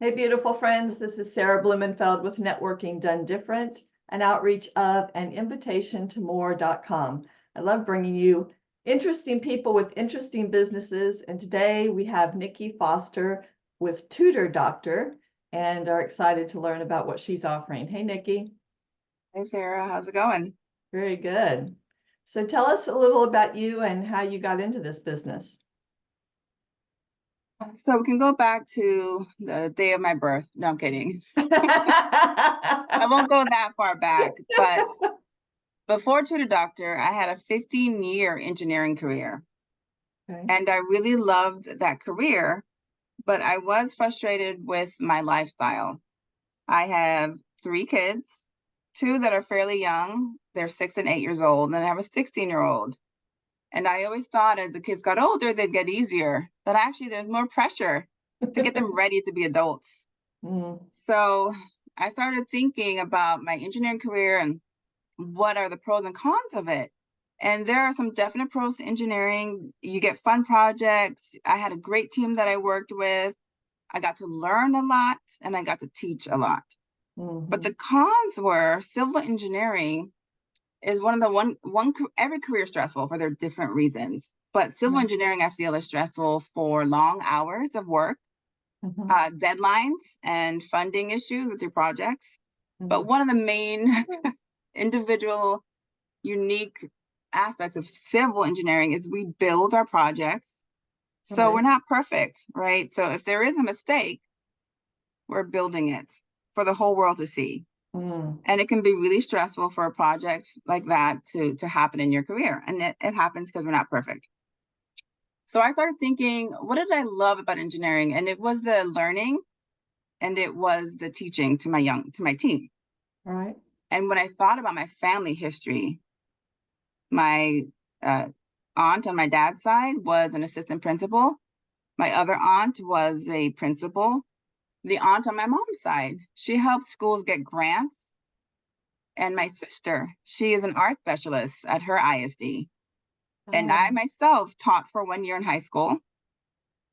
Hey, beautiful friends. This is Sarah Blumenfeld with Networking Done Different, an outreach of and invitation to more.com. I love bringing you interesting people with interesting businesses. And today we have Niki Foster with Tutor Doctor and are excited to learn about what she's offering. Hey, Niki. Hey Sarah, how's it going? Very good. So tell us a little about you and how you got into this business. So we can go back to the day of my birth. No, I'm kidding. I won't go that far back, but before Tutor Doctor, I had a 15-year engineering career. Okay. And I really loved that career, but I was frustrated with my lifestyle. I have 3 kids, 2 that are fairly young. They're 6 and 8 years old, and I have a 16-year-old. And I always thought as the kids got older, they'd get easier, but actually there's more pressure to get them ready to be adults. So I started thinking about my engineering career and what are the pros and cons of it. And there are some definite pros to engineering. You get fun projects. I had a great team that I worked with. I got to learn a lot and I got to teach a lot. But the cons were civil engineering is one of the every career is stressful for their different reasons. But civil engineering, I feel, is stressful for long hours of work, deadlines, and funding issues with your projects. But one of the main individual unique aspects of civil engineering is we build our projects. So we're not perfect, right? So if there is a mistake, we're building it for the whole world to see. And it can be really stressful for a project like that to happen in your career. And it happens because we're not perfect. So I started thinking, what did I love about engineering? And it was the learning and it was the teaching to my team. Right. And when I thought about my family history, my aunt on my dad's side was an assistant principal. My other aunt was a principal. The aunt on my mom's side, she helped schools get grants. And my sister, she is an art specialist at her ISD. And I myself taught for 1 year in high school.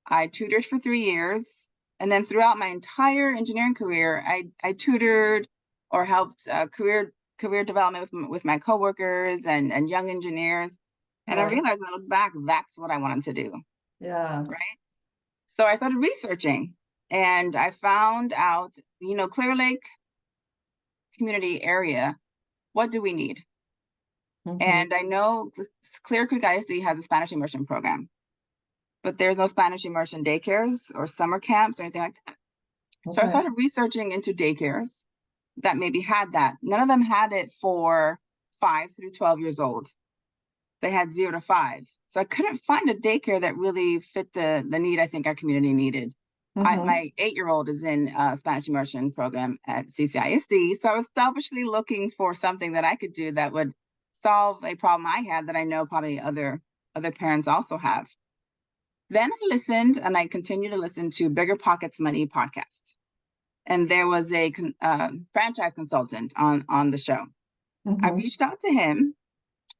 I tutored for 3 years. And then throughout my entire engineering career, I tutored or helped career development with my coworkers and young engineers. And I realized when I look back, that's what I wanted to do. Yeah. Right. So I started researching and I found out, Clear Lake community area, what do we need? And I know Clear Creek ISD has a Spanish immersion program, but there's no Spanish immersion daycares or summer camps or anything like that. So I started researching into daycares that maybe had that. None of them had it for 5 through 12 years old. They had 0 to 5. So I couldn't find a daycare that really fit the need I think our community needed. My 8-year-old is in a Spanish immersion program at CCISD. So I was selfishly looking for something that I could do that would solve a problem I had that I know probably other parents also have. Then I listened and I continued to listen to Bigger Pockets Money podcast. And there was a franchise consultant on the show. I reached out to him.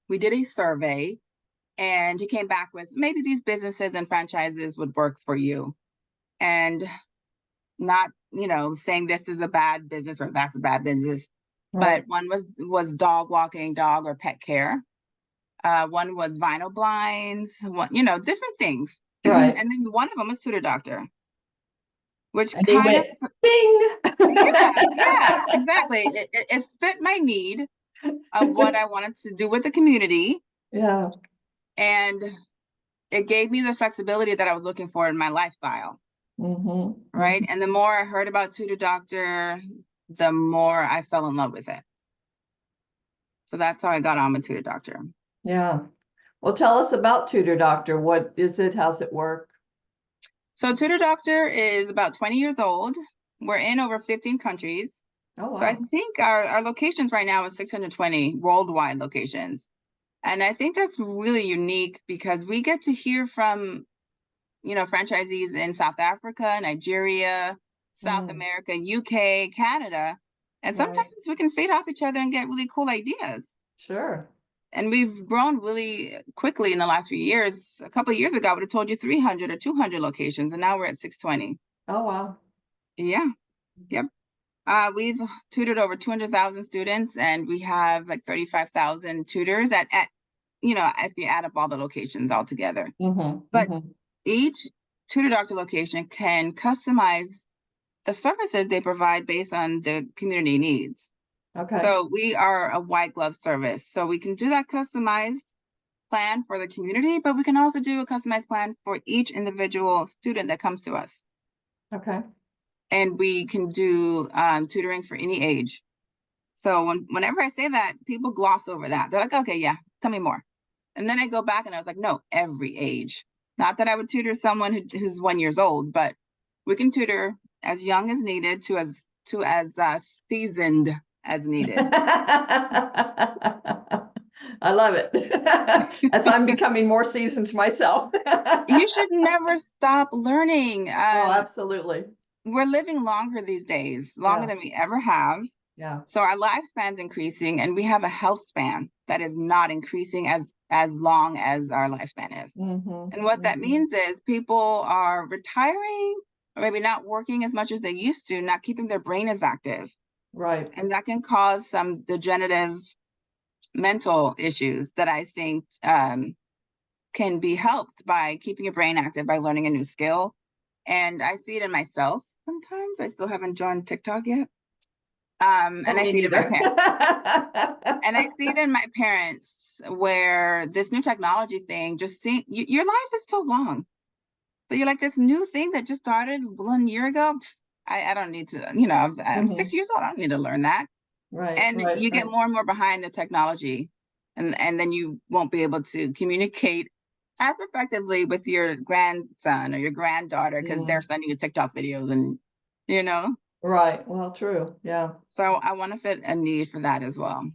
We did a survey and he came back with maybe these businesses and franchises would work for you. And not, saying this is a bad business or that's a bad business. But one was dog walking, dog or pet care. One was vinyl blinds, different things. Right. And then one of them was Tutor Doctor, which And he kind of, went, bing. yeah, exactly. It fit my need of what I wanted to do with the community. Yeah. And it gave me the flexibility that I was looking for in my lifestyle. Right. And the more I heard about Tutor Doctor, the more I fell in love with it. So that's how I got on with Tutor Doctor. Yeah. Well, tell us about Tutor Doctor. What is it? How's it work? So Tutor Doctor is about 20 years old. We're in over 15 countries. Oh, wow. So I think our locations right now is 620 worldwide locations. And I think that's really unique because we get to hear from, franchisees in South Africa, Nigeria, South America, UK, Canada. And sometimes we can feed off each other and get really cool ideas. Sure. And we've grown really quickly in the last few years. A couple of years ago, I would have told you 300 or 200 locations, and now we're at 620. Oh, wow. Yeah. Yep. We've tutored over 200,000 students, and we have like 35,000 tutors at if you add up all the locations all together. But each Tutor Doctor location can customize the services they provide based on the community needs. Okay. So we are a white glove service. So we can do that customized plan for the community, but we can also do a customized plan for each individual student that comes to us. Okay. And we can do tutoring for any age. So whenever I say that, people gloss over that. They're like, okay, yeah, tell me more. And then I go back and I was like, no, every age. Not that I would tutor someone who's 1 year old, but we can tutor as young as needed to as seasoned as needed. I love it. As I'm becoming more seasoned myself. You should never stop learning. Oh, absolutely. We're living longer these days, longer than we ever have. Yeah. So our lifespan's increasing, and we have a health span that is not increasing as long as our lifespan is. And what that means is people are retiring or maybe not working as much as they used to, not keeping their brain as active. Right. And that can cause some degenerative mental issues that I think can be helped by keeping your brain active by learning a new skill. And I see it in myself sometimes. I still haven't joined TikTok yet. And I see it in my parents. And I see it in my parents where this new technology thing your life is so long. But you're like, this new thing that just started 1 year ago, I don't need to, I'm 6 years old. I don't need to learn that. Right. And you get more and more behind the technology. And then you won't be able to communicate as effectively with your grandson or your granddaughter because they're sending you TikTok videos and, Right. Well, true. Yeah. So I want to fit a need for that as well.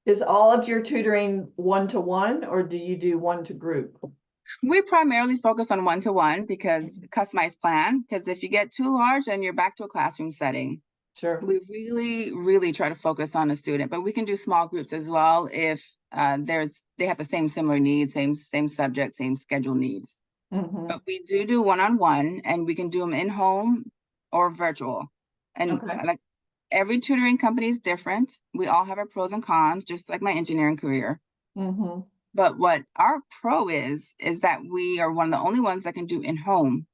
Is all of your tutoring one-to-one or do you do one-to-group? We primarily focus on one-to-one because customized plan, because if you get too large, then you're back to a classroom setting. Sure. We really, really try to focus on a student, but we can do small groups as well if they have the same similar needs, same subject, same schedule needs. But we do one-on-one, and we can do them in home or virtual. And like every tutoring company is different. We all have our pros and cons, just like my engineering career. But what our pro is that we are one of the only ones that can do in-home.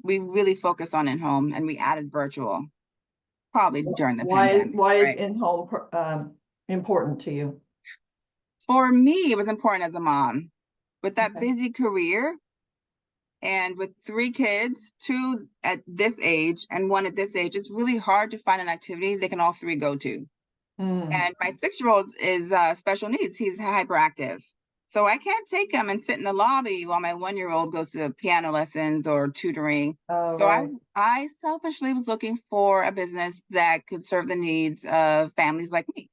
We really focus on in-home, and we added virtual, probably during the pandemic. Why is in-home important to you? For me, it was important as a mom. With that busy career, and with 3 kids, 2 at this age and 1 at this age, it's really hard to find an activity they can all 3 go to. And my 6-year-old is special needs. He's hyperactive. So I can't take him and sit in the lobby while my 1-year-old goes to piano lessons or tutoring. I selfishly was looking for a business that could serve the needs of families like me.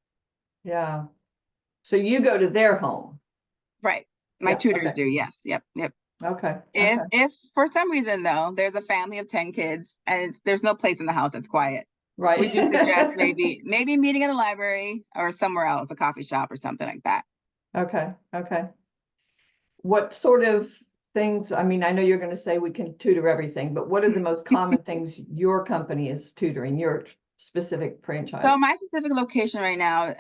Yeah. So you go to their home. Right. My tutors do. Yes. Yep. Okay. If for some reason though, there's a family of 10 kids and there's no place in the house that's quiet. Right. We do suggest maybe meeting at a library or somewhere else, a coffee shop or something like that. Okay. What sort of things, I mean, I know you're going to say we can tutor everything, but what are the most common things your company is tutoring, your specific franchise? So my specific location right now,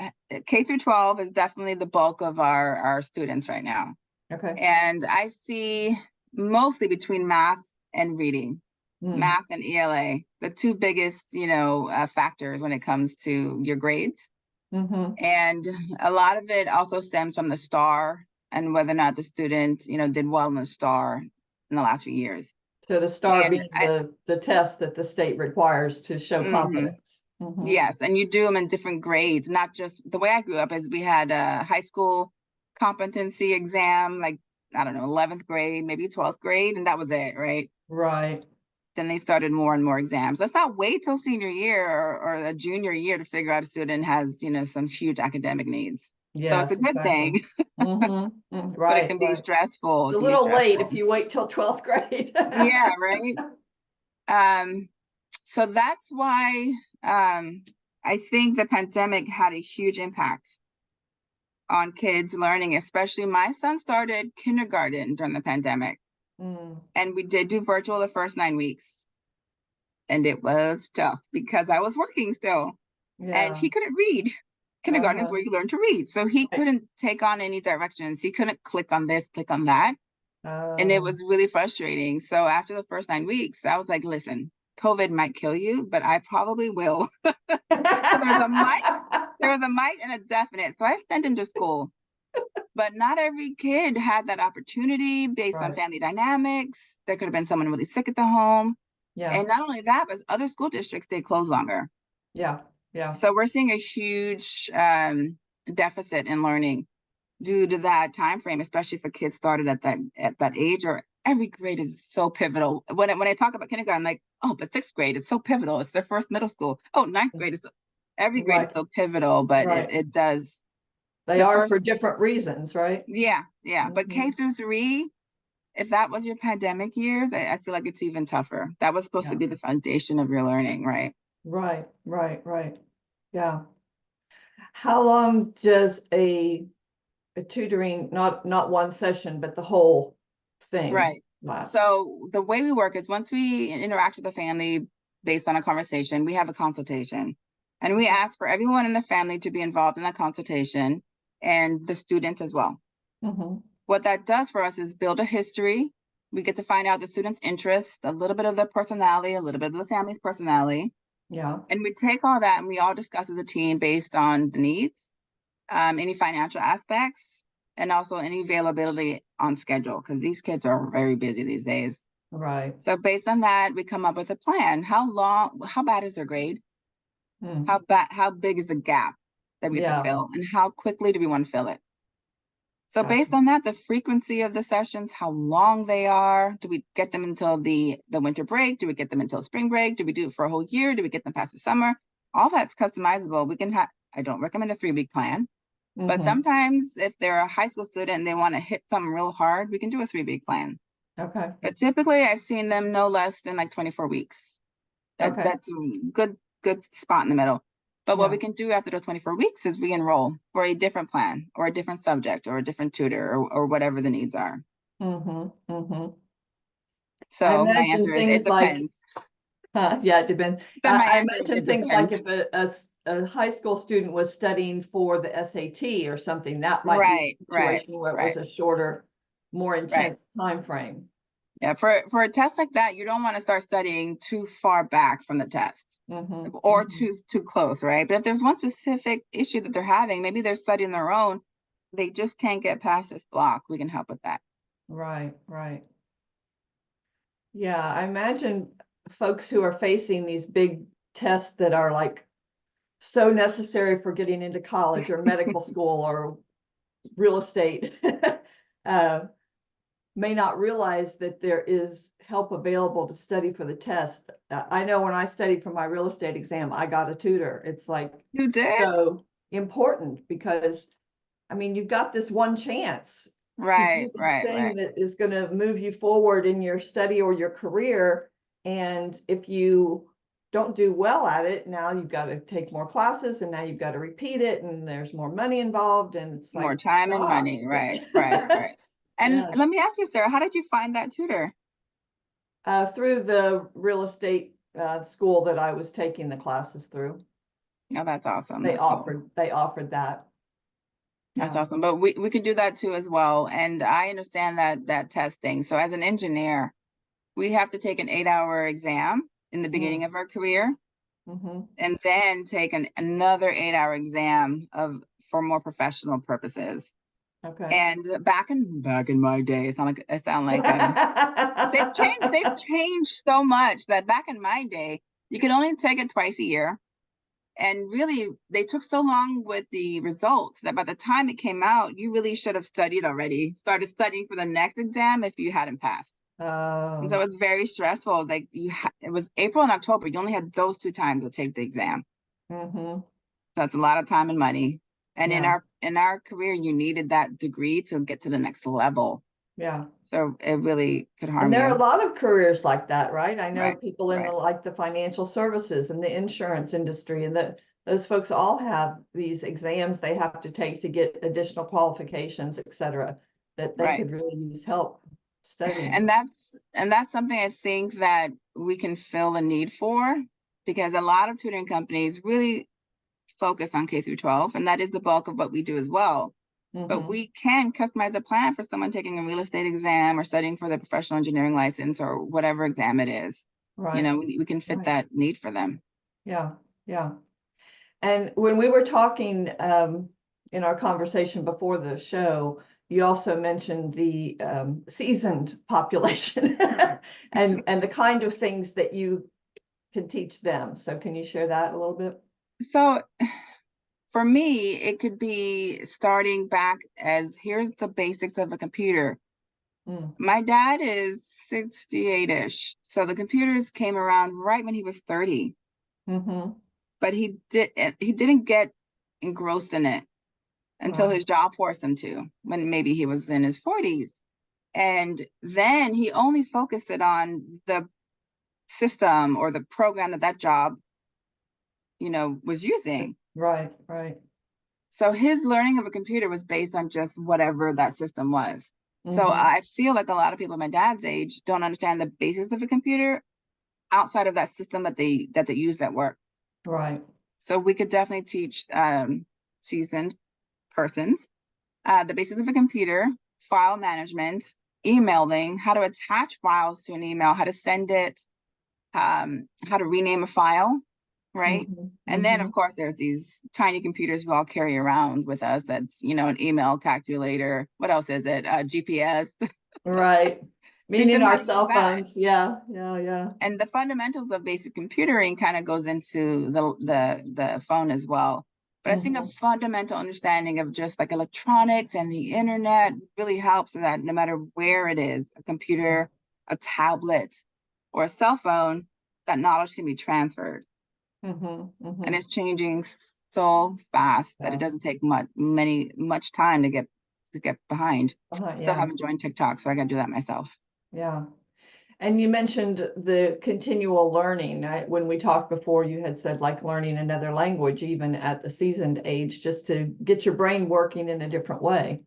K through 12 is definitely the bulk of our students right now. Okay. And I see mostly between math and reading, math and ELA, the 2 biggest, factors when it comes to your grades. And a lot of it also stems from the STAR and whether or not the student, did well in the STAR in the last few years. So the STAR being the test that the state requires to show confidence. Yes, and you do them in different grades, not just the way I grew up is we had a high school competency exam, like, I don't know, 11th grade, maybe 12th grade, and that was it, right? Right. Then they started more and more exams. Let's not wait till senior year or a junior year to figure out a student has, some huge academic needs. So it's a good thing, Right. but it can be stressful. It's a little late if you wait till 12th grade. Yeah, right. So that's why I think the pandemic had a huge impact on kids learning, especially my son started kindergarten during the pandemic. And we did do virtual the first 9 weeks. and it was tough because I was working still, and Yeah. he couldn't read. Kindergarten is Uh-huh. where you learn to read. So he Right. couldn't take on any directions. He couldn't click on this, click on that. And it Oh. was really frustrating. So after the first 9 weeks, I was like, listen, COVID might kill you, but I probably will. So there was a might and a definite. So I sent him to school. But not every kid had that opportunity based on Right. family dynamics. There could have been someone really sick at the home. Yeah. And not only that, but other school districts stayed closed longer. Yeah. Yeah. So we're seeing a huge deficit in learning due to that time frame, especially for kids started at that age. Or every grade is so pivotal. When I talk about kindergarten, I'm like, oh, but sixth grade, it's so pivotal. It's their first middle school. Oh, ninth grade is every grade is Right. so pivotal, but Right. it does They the are for first, different reasons, right? yeah. But Mhm. K-3, if that was your pandemic years, I feel like it's even tougher. That was supposed to Yeah. be the foundation of your learning, right? Right. Right. Right. Yeah. How long does a tutoring, not one session, but the whole thing Right. last? So the way we work is once we interact with the family based on a conversation, we have a consultation. And we ask for everyone in the family to be involved in that consultation and the students as well. Mm-hmm. What that does for us is build a history. We get to find out the student's interest, a little bit of their personality, a little bit of the family's personality. Yeah. And we take all that and we all discuss as a team based on the needs, any financial aspects, and also any availability on schedule, because these kids are very busy these days. Right. So based on that, we come up with a plan. How bad is their grade? Mm. How big is the gap that we have to Yeah. fill? And how quickly do we want to fill it? So Gotcha. based on that, the frequency of the sessions, how long they are, do we get them until the winter break? Do we get them until spring break? Do we do it for a whole year? Do we get them past the summer? All that's customizable. I don't recommend a 3-week plan, but Mm-hmm. sometimes if they're a high school student and they want to hit something real hard, we can do a 3-week plan. Okay. But typically I've seen them no less than like 24 weeks. Okay. That's a good spot in the middle. But what Yeah. we can do after those 24 weeks is re-enroll for a different plan or a different subject or a different tutor or whatever the needs are. Mm-hmm. Mm-hmm. I So my imagine answer is it things like, depends. yeah, it depends. Then my I answer is imagine it things like depends. if a high school student was studying for the SAT or something, that might be Right, a right, situation where it was right, a shorter, more right. intense time frame. Yeah, for a test like that, you don't want to start studying too far back from the test Mm-hmm. or Mm-hmm. too close, right? But if there's one specific issue that they're having, maybe they're studying their own, they just can't get past this block. We can help with that. Right. Right. Yeah, I imagine folks who are facing these big tests that are like so necessary for getting into college or medical school or real estate uh, may not realize that there is help available to study for the test. I know when I studied for my real estate exam, I got a tutor. It's like You did? so important because I mean, you've got this one chance to Right, do this right, thing right, that is going to move you forward in your study or your career. And if you don't do well at it, now you've got to take more classes and now you've got to repeat it and there's more money involved. And it's more like, time and ah, money. Right, right, right. And yeah. let me ask you, Sarah, how did you find that tutor? Through the real estate school that I was taking the classes through, Oh, that's awesome. they That's cool. offered that. That's Yeah. awesome. But we could do that too as well. And I understand that test thing. So as an engineer, we have to take an 8-hour exam in the beginning Mm. of our career Mm-hmm. and then take another 8-hour exam for more professional purposes. Okay. And back in my day, I sound like they've changed so much that back in my day, you could only take it twice a year. And really, they took so long with the results that by the time it came out, you really should have studied already, started studying for the next exam if you hadn't passed. And so Oh, it's very stressful. Like it was April and October. You only had those 2 times to take the exam. mm-hmm. So that's a lot of time and money. And in Yeah. our career, you needed that degree to get to the next level. Yeah. So it really could And harm there are a you. lot of careers like that, right? I know Right. people in the Right. like the financial services and the insurance industry, and those folks all have these exams they have to take to get additional qualifications, et cetera, that they Right. could really use help studying. And that's something I think that we can fill a need for, because a lot of tutoring companies really focus on K through 12, and that is the bulk of what we do as well. But Mhm. we can customize a plan for someone taking a real estate exam or studying for the professional engineering license or whatever exam it is. Right. You know, we can fit Right. that need for them. Yeah. Yeah. And when we were talking in our conversation before the show, you also mentioned the seasoned population and the kind of things that you can teach them. So can you share that a little bit? So for me, it could be starting back as here's the basics of a computer. Mm. My dad is 68-ish, so the computers came around right when he was 30, Mm-hmm. but he didn't get engrossed in it until Wow. his job forced him to, when maybe he was in his 40s. And then he only focused it on the system or the program that job, was using. Right. Right. So his learning of a computer was based on just whatever that system was. So Mm-hmm. I feel like a lot of people my dad's age don't understand the basics of a computer outside of that system that they use at work. Right. So we could definitely teach seasoned persons the basics of a computer, file management, emailing, how to attach files to an email, how to send it, how to rename a file, right? Mm-hmm. And then, Mm-hmm. of course, there's these tiny computers we all carry around with us. That's, an email calculator. What else is it? GPS. Right. Teach Meaning them how our to use cell that. phones. Yeah. Yeah. Yeah. And the fundamentals of basic computering kind of goes into the phone as well. But I think a Mm-hmm. fundamental understanding of just like electronics and the internet really helps so that no matter where it is, a computer, a tablet, or a cell phone, that knowledge can be transferred. Mm-hmm. And Mm-hmm. it's changing so fast that it Yeah. doesn't take much time to get behind. Still Yeah. haven't joined TikTok, so I gotta do that myself. Yeah. And you mentioned the continual learning. When we talked before, you had said like learning another language, even at the seasoned age, just to get your brain working in a different way.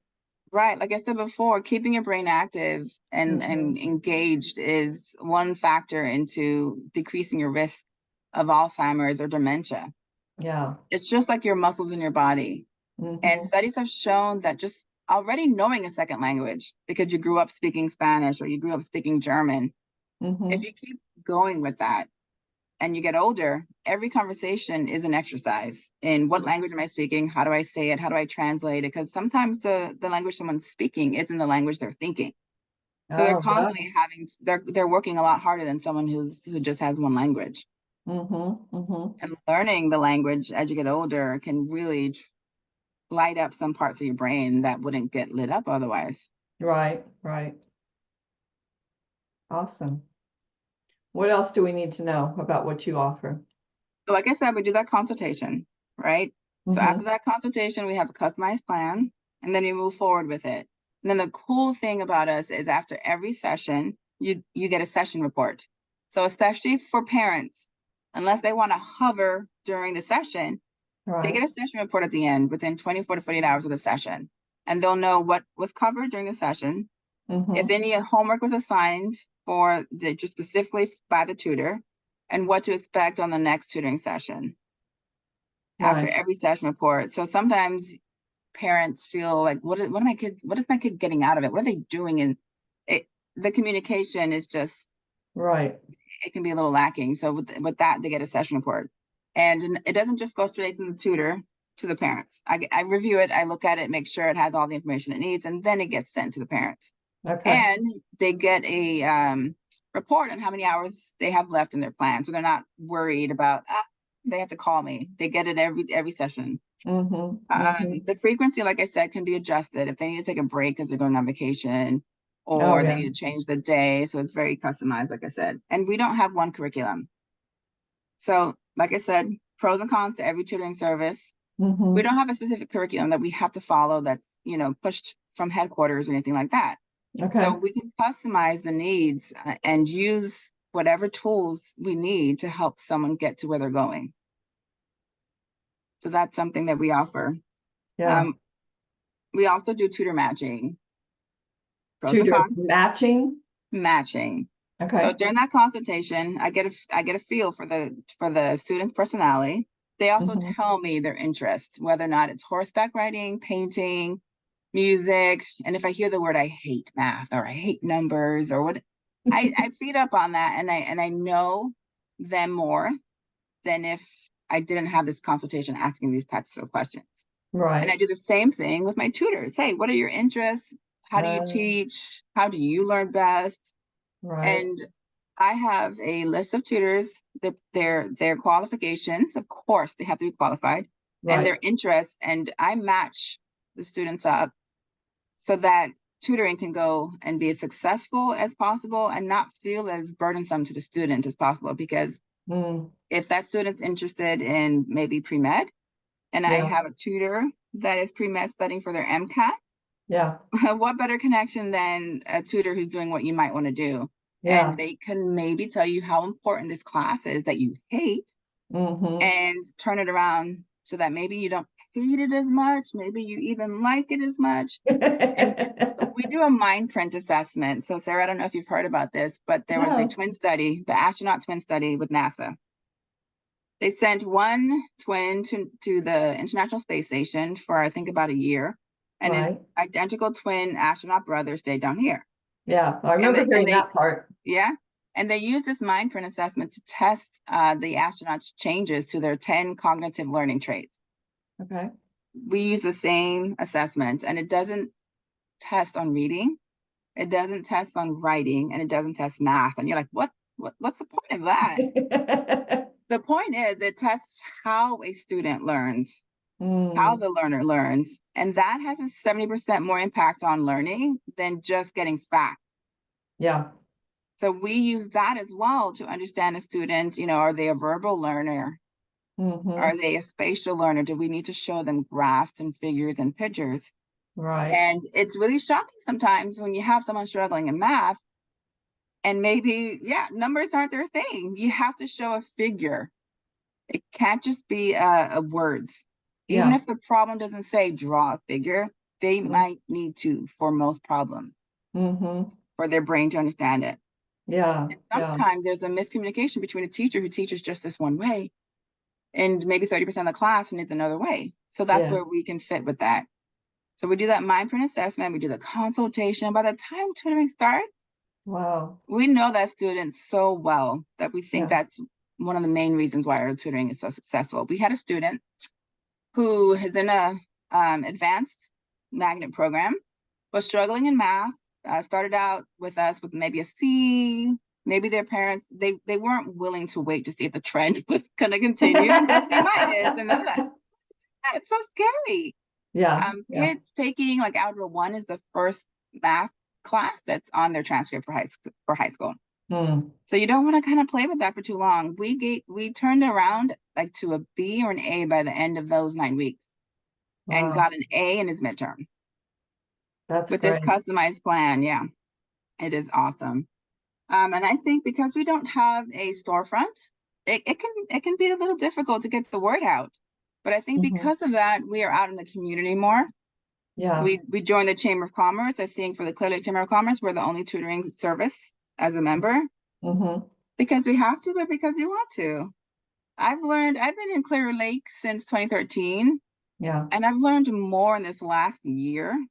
Right. Like I said before, keeping your brain active and Mm-hmm. engaged is one factor into decreasing your risk of Alzheimer's or dementia. Yeah. It's just like your muscles in your body. And Mm-hmm. studies have shown that just already knowing a second language, because you grew up speaking Spanish or you grew up speaking German, if Mm-hmm. you keep going with that and you get older, every conversation is an exercise in what language am I speaking? How do I say it? How do I translate it? Because sometimes the language someone's speaking isn't the language they're thinking. So they're Oh, yeah. constantly they're working a lot harder than someone who just has one language. Mm-hmm. Mm-hmm. And learning the language as you get older can really light up some parts of your brain that wouldn't get lit up otherwise. Right. Right. Awesome. What else do we need to know about what you offer? So like I said, we do that consultation, right? So after Mm-hmm. that consultation, we have a customized plan, and then you move forward with it. And then the cool thing about us is after every session, you get a session report. So especially for parents, unless they want to hover during the session, they Right. get a session report at the end within 24 to 48 hours of the session. And they'll know what was covered during the session, if Mm-hmm. any homework was assigned just specifically by the tutor, and what to expect on the next tutoring session after Right. every session report. So sometimes parents feel like, what is my kid getting out of it? What are they doing? And the communication is just, Right. it can be a little lacking. So with that, they get a session report. And it doesn't just go straight from the tutor to the parents. I review it, I look at it, make sure it has all the information it needs, and then it gets sent to the parents. Okay. And they get a report on how many hours they have left in their plan. So they're not worried about, they have to call me. They get it every session. Mm-hmm. Mm-hmm. The frequency, like I said, can be adjusted if they need to take a break because they're going on vacation, Oh, or they yeah. need to change the day. So it's very customized, like I said. And we don't have one curriculum. So, like I said, pros and cons to every tutoring service. We Mm-hmm. don't have a specific curriculum that we have to follow that's, pushed from headquarters or anything like that. So Okay. we can customize the needs and use whatever tools we need to help someone get to where they're going. So that's something that we offer. Yeah. Um, we also do tutor matching. Pros and Tutor cons. matching. Matching. Okay. So during that consultation, I get a feel for the student's personality. They also Mhm. tell me their interests, whether or not it's horseback riding, painting, music. And if I hear the word I hate math or I hate numbers or what, I feed up on that, and I know them more than if I didn't have this consultation asking these types of questions. And I Right. do the same thing with my tutors. Hey, what are your interests? How do you teach? How do you learn best? Right. And I have a list of tutors, their qualifications, of course, they have to be qualified, and Right. their interests, and I match the students up so that tutoring can go and be as successful as possible and not feel as burdensome to the student as possible. Because Mm. if that student's interested in maybe pre-med, and I Yeah. have a tutor that is pre-med studying for their MCAT, Yeah. what better connection than a tutor who's doing what you might want to do? Yeah. And they can maybe tell you how important this class is that you hate Mhm. and turn it around so that maybe you don't hate it as much, maybe you even like it as much. And so we do a mind print assessment. So Sarah, I don't know if you've heard about this, but there was a No. twin study, the astronaut twin study with NASA. They sent one twin to the International Space Station for, I think, about a year, and his Right. identical twin astronaut brother stayed down here. Yeah. I And remember they, and hearing they that part. yeah, and they used this mind print assessment to test the astronauts' changes to their 10 cognitive learning traits. Okay. We use the same assessment, and it doesn't test on reading, it doesn't test on writing, and it doesn't test math. And you're like, what's the point of that? The point is it tests how a student learns, how Mm. the learner learns, and that has a 70% more impact on learning than just getting facts. Yeah. So we use that as well to understand a student, are they a verbal learner? Are Mhm. they a spatial learner? Do we need to show them graphs and figures and pictures? Right. And it's really shocking sometimes when you have someone struggling in math and maybe, numbers aren't their thing. You have to show a figure. It can't just be words. Even Yeah. if the problem doesn't say draw a figure, they Mm. might need to for most problems Mhm. for their brain to understand it. Yeah. And Yeah. sometimes there's a miscommunication between a teacher who teaches just this one way and maybe 30% of the class needs another way. So that's Yeah. where we can fit with that. So we do that mind print assessment, we do the consultation. By the time tutoring starts, Wow. we know that student so well that we think Yeah. that's one of the main reasons why our tutoring is so successful. We had a student who is in a advanced magnet program, was struggling in math, started out with us with maybe a C. Maybe their parents, they weren't willing to wait to see if the trend was going to continue and go C minus. And then it's so scary. Yeah. Yeah. Kids taking like Algebra 1 is the first math class that's on their transcript for high school. Mm. So you don't want to kind of play with that for too long. We turned around like to a B or an A by the end of those 9 weeks and Wow. got an A in his midterm That's with this great. customized plan. Yeah, it is awesome. And I think because we don't have a storefront, it can be a little difficult to get the word out. But I think Mhm. because of that, we are out in the community more. Yeah. We joined the Chamber of Commerce. I think for the Clear Lake Chamber of Commerce, we're the only tutoring service as a member Mhm. because we have to, but because you want to. I've been in Clear Lake since 2013, Yeah. and I've learned more in this last year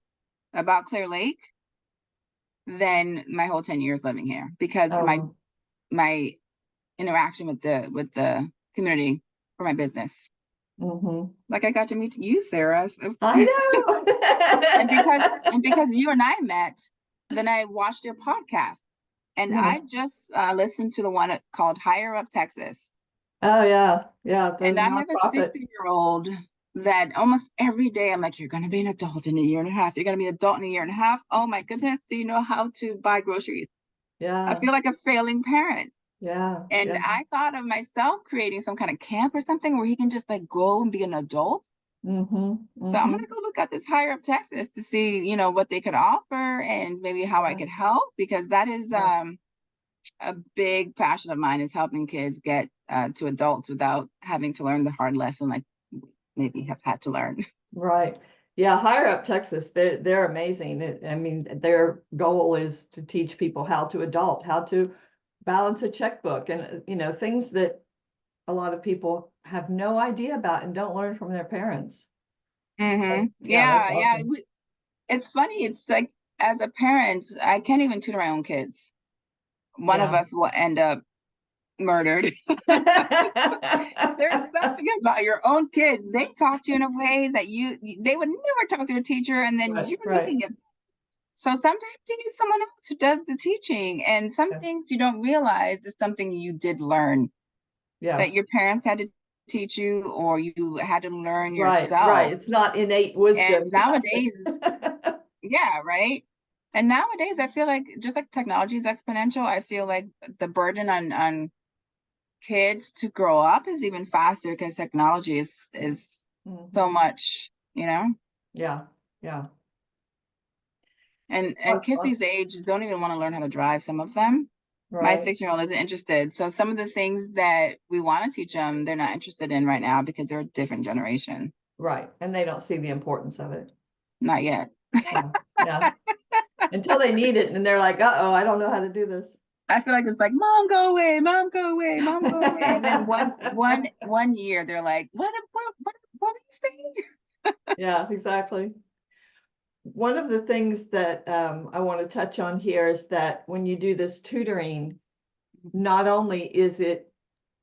about Clear Lake than my whole 10 years living here because Oh. my interaction with the community for my business. Mhm. Like I got to meet you, Sarah. I and because know. and because you and I met, then I watched your podcast. And Yeah. I just listened to the one called Higher Up Texas. Oh yeah. Yeah. The And I have a nonprofit. 60-year-old that almost every day I'm like, you're going to be an adult in a year and a half. You're going to be an adult in a year and a half. Oh my goodness. Do you know how to buy groceries? I Yeah. feel like a failing parent. Yeah. And Yeah. I thought of myself creating some kind of camp or something where he can just like go and be an adult. Mhm. So I'm going to Mhm. go look at this Higher Up Texas to see, what they could offer and maybe how I Yeah. could help, because that is Yeah. a big passion of mine, is helping kids get to adults without having to learn the hard lesson like maybe have had to learn. Right. Yeah, higher up Texas, they're amazing. I mean, their goal is to teach people how to adult, how to balance a checkbook, and things that a lot of people have no idea about and don't learn from their parents. So, yeah, that's Yeah. awesome. It's funny. It's like, as a parent, I can't even tutor my own kids. One of Yeah. us will end up murdered. There's something about your own kid. They talk to you in a way that they would never talk to a teacher, and then Right, you're right. looking at. So sometimes you need someone else who does the teaching, and some Yeah, things you don't realize is something you did learn, yeah. that your parents had to teach you, or you had to learn Right, right. yourself. It's not innate And wisdom. nowadays, yeah, right. And nowadays, I feel like, just like technology is exponential, I feel like the burden on kids to grow up is even faster, because technology is so Mhm. much, Yeah, yeah. and kids these age don't even want to learn how to drive, some of them. My Right, 6-year-old isn't interested. So some of the things that we want to teach them, they're not interested in right now, because they're a different generation. right. And they don't see the importance of it. Not yet. Yeah, yeah. Until they need it and they're like, uh-oh, I don't know how to do this. I feel like it's like, mom, go away, mom, go away, mom, go away. And then one year they're like, what were you saying? Yeah, exactly. One of the things that I want to touch on here is that when you do this tutoring, not only is it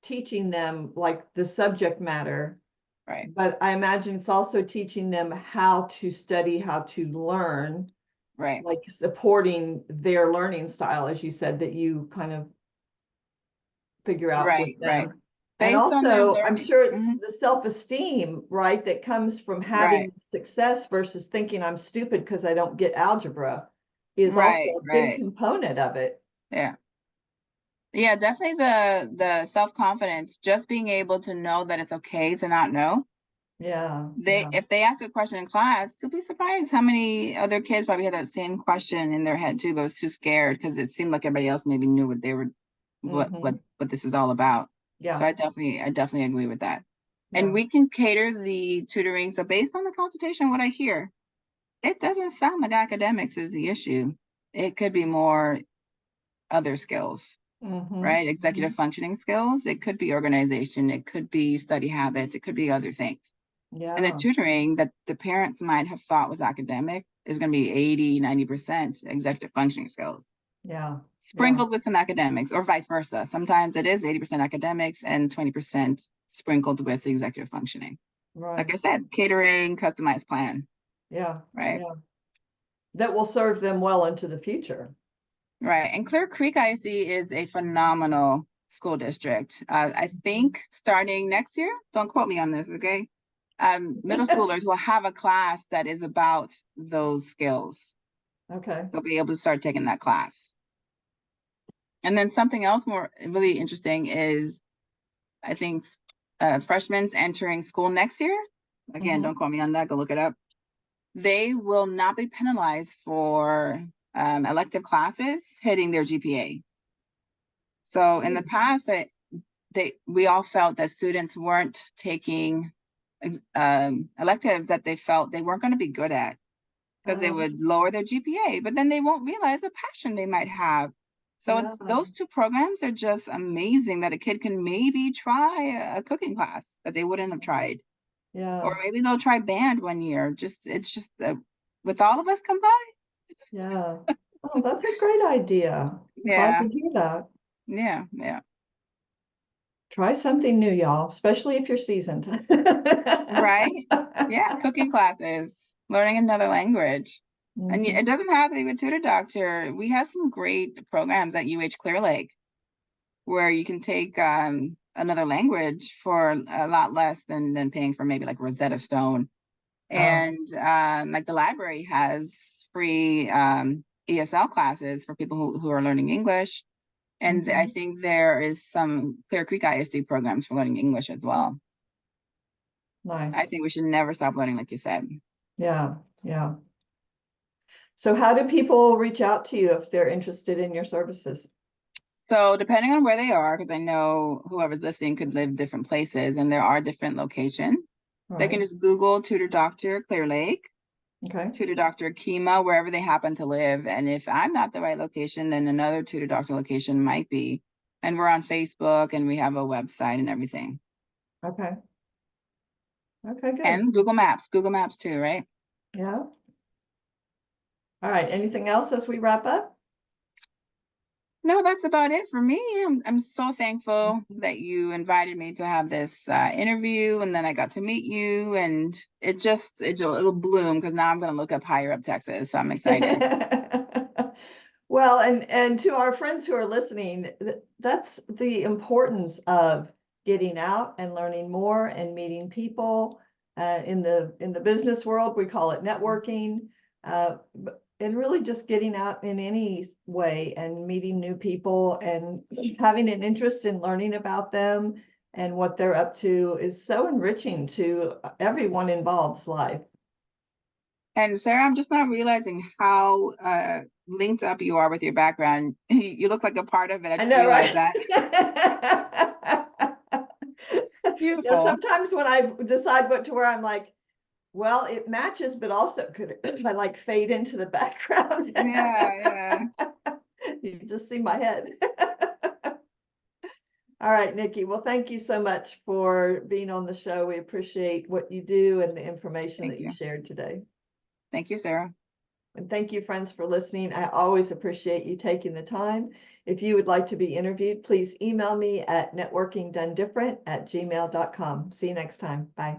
teaching them like the subject matter, Right, but I imagine it's also teaching them how to study, how to learn, right, like supporting their learning style, as you said, that you kind of figure out with right. them. And Based on their also, I'm learning. sure it's the self-esteem, right, that comes from Right, having success versus thinking I'm stupid because I don't get algebra is also right, a big right. component of it. Yeah. Yeah, definitely the self-confidence, just being able to know that it's okay to not know. Yeah, They yeah, If they ask a question in class, you'll be surprised how many other kids probably had that same question in their head too, but was too scared because it seemed like everybody else maybe knew what they were, hmm, what this is all about. So yeah, I definitely agree with that. And yeah, we can cater the tutoring. So based on the consultation, what I hear, it doesn't sound like academics is the issue. It could be more other skills, hmm, right? Executive functioning skills. It could be organization. It could be study habits. It could be other things. And the yeah, tutoring that the parents might have thought was academic is going to be 80-90% executive functioning skills, yeah, yeah, sprinkled with some academics, or vice versa. Sometimes it is 80% academics and 20% sprinkled with executive functioning. Like right, I said, catering, customized plan, yeah, right? yeah. That will serve them well into the future. Right. And Clear Creek ISD is a phenomenal school district. I think starting next year, don't quote me on this, okay? Middle schoolers will have a class that is about those skills. Okay. They'll be able to start taking that class. And then something else more really interesting is, I think, freshmen entering school next year. Again, Hmm. don't quote me on that. Go look it up. They will not be penalized for elective classes hitting their GPA. So in the past, that we all felt that students weren't taking electives that they felt they weren't going to be good at, because they Oh, would lower their GPA, but then they won't realize the passion they might have. So yeah, those two programs are just amazing, that a kid can maybe try a cooking class that they wouldn't have tried, yeah, or maybe they'll try band one year. It's just with all of us combined. yeah. Oh, that's a great idea. Glad Yeah, to hear that. yeah. Try something new, y'all, especially if you're seasoned. Right? Yeah, cooking classes, learning another language. And it Mhm. doesn't have to be with Tutor Doctor. We have some great programs at Clear Lake, where you can take another language for a lot less than paying for maybe like Rosetta Stone. Oh, And like the library has free ESL classes for people who are learning English. And I mhm. think there is some Clear Creek ISD programs for learning English as well. I Nice. think we should never stop learning, like you said. Yeah, yeah. So how do people reach out to you if they're interested in your services? So depending on where they are, because I know whoever's listening could live different places and there are different locations, they can Right. just Google Tutor Doctor Clear Lake. Okay. Tutor Doctor Kemah, wherever they happen to live. And if I'm not the right location, then another Tutor Doctor location might be. And we're on Facebook and we have a website and everything. Okay. Okay, good. And Google Maps too, right? Yeah. All right. Anything else as we wrap up? No, that's about it for me. I'm so thankful Mhm. that you invited me to have this interview, and then I got to meet you, and it'll bloom because now I'm going to look up higher up Texas. So I'm excited. Well, and to our friends who are listening, that's the importance of getting out and learning more and meeting people. In the business world, we call it networking, and really just getting out in any way and meeting new people and having an interest in learning about them and what they're up to is so enriching to everyone involved's life. And Sarah, I'm just not realizing how linked up you are with your background. You look like a part of it. I I just know, realized right? that. Yeah, Beautiful. sometimes when I decide what to wear, I'm like, well, it matches, but also could I like fade into the background? Yeah, yeah. You just see my head. All right, Nikki. Well, thank you so much for being on the show. We appreciate what you do and the information Thank that you you. shared today. Thank you, Sarah. And thank you, friends, for listening. I always appreciate you taking the time. If you would like to be interviewed, please email me at networkingdonedifferent@gmail.com. See you next time. Bye.